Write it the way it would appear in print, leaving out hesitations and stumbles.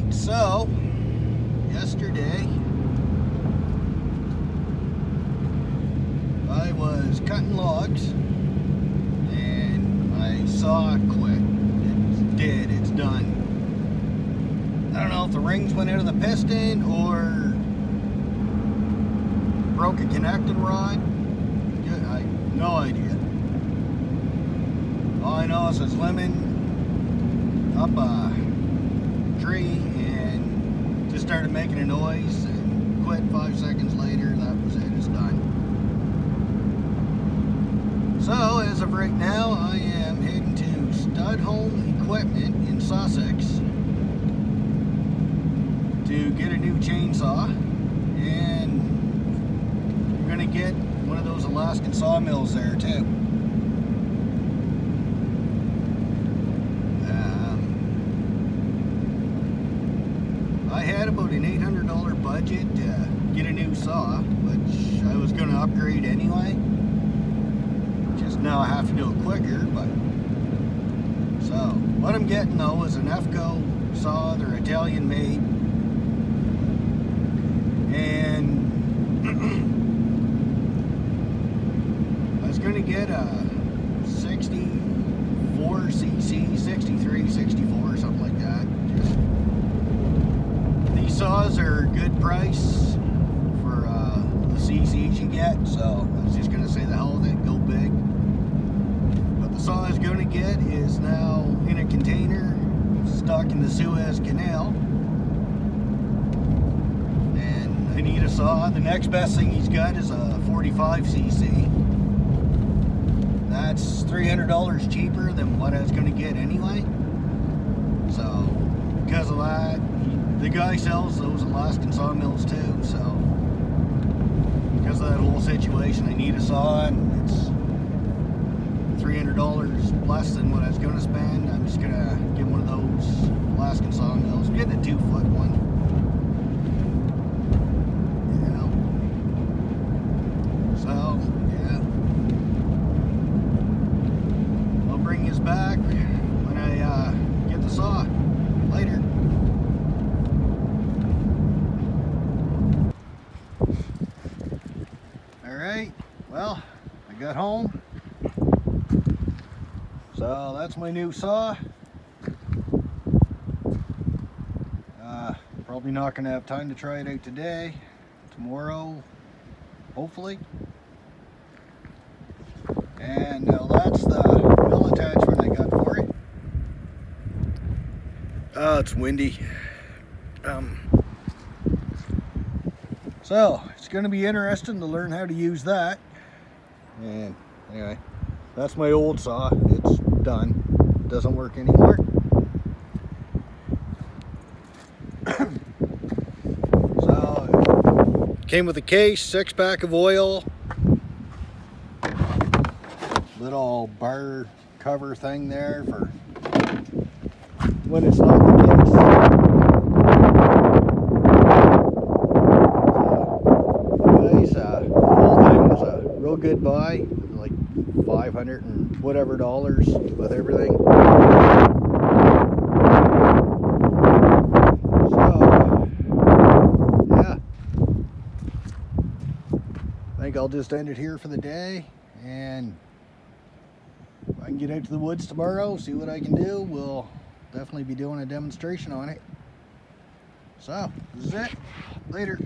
Alright, so yesterday I was cutting logs and my saw quit. It's dead, it's done. I don't know if the rings went out of the piston or broke a connecting rod. I have no idea. All I know is I was limbing up a tree and just started making a noise and quit 5 seconds later. That was it, it's done. So as of right now, I am heading to Stud Home Equipment in Sussex to get a new chainsaw, and I'm gonna get one of those Alaskan sawmills there too. I had about an $800 budget to get a new saw, which I was going to upgrade anyway. Just now I have to do it quicker, but so what I'm getting though is an EFCO saw. They're Italian made, and I was going to get a 64cc, 63, 64, something like that. These saws are a good price for the cc's you get, so I was just going to say the hell with it, go big. But the saw I was going to get is now in a container stuck in the Suez Canal, and I need a saw. The next best thing he's got is a 45cc. That's $300 cheaper than what I was going to get anyway. So because of that, the guy sells those Alaskan sawmills too, so because of that whole situation, I need a saw, and it's $300 less than what I was going to spend. I'm just going to get one of those Alaskan sawmills. I'm getting a 2-foot one. You know? So, yeah. I'll bring his back when I get the saw later. Alright, well, I got home. So that's my new saw. Probably not going to have time to try it out today. Tomorrow, hopefully. And now that's the mill attachment I got for it. Oh, it's windy. So it's going to be interesting to learn how to use that. And anyway, that's my old saw. It's done. It doesn't work anymore. So came with a case, 6-pack of oil, little bar cover thing there for when it's not the case. Real good buy, like $500 and whatever dollars with everything. So yeah, I think I'll just end it here for the day, and if I can get out to the woods tomorrow, see what I can do, we'll definitely be doing a demonstration on it. So this is it. Later.